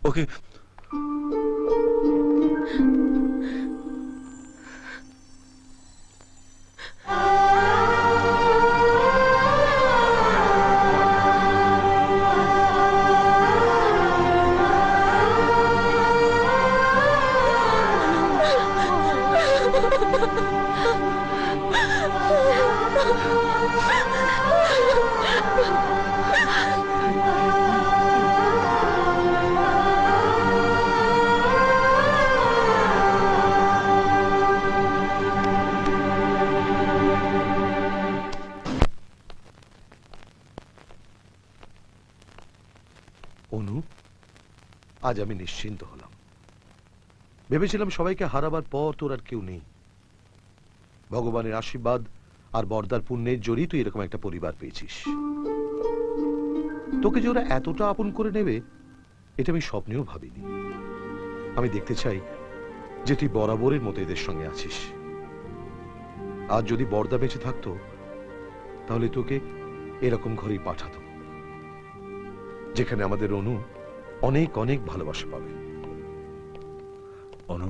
ওকে অনু, আজ আমি নিশ্চিন্ত হলাম। ভেবেছিলাম সবাইকে হারাবার পর তোর আর কেউ নেই। ভগবানের আশীর্বাদ আর বর্দার পুণ্যের জোরেই তুই এরকম একটা পরিবার পেয়েছিস। তোকে যে ওরা এতটা আপন করে নেবে এটা আমি স্বপ্নেও ভাবিনি। আমি দেখতে চাই যে তুই বরাবরের মতো এদের সঙ্গে আছিস। আজ যদি বর্দা বেঁচে থাকতো তাহলে তোকে এরকম ঘরেই পাঠাতো, যেখানে আমাদের অনু অনেক অনেক ভালোবাসা পাবে। অনু,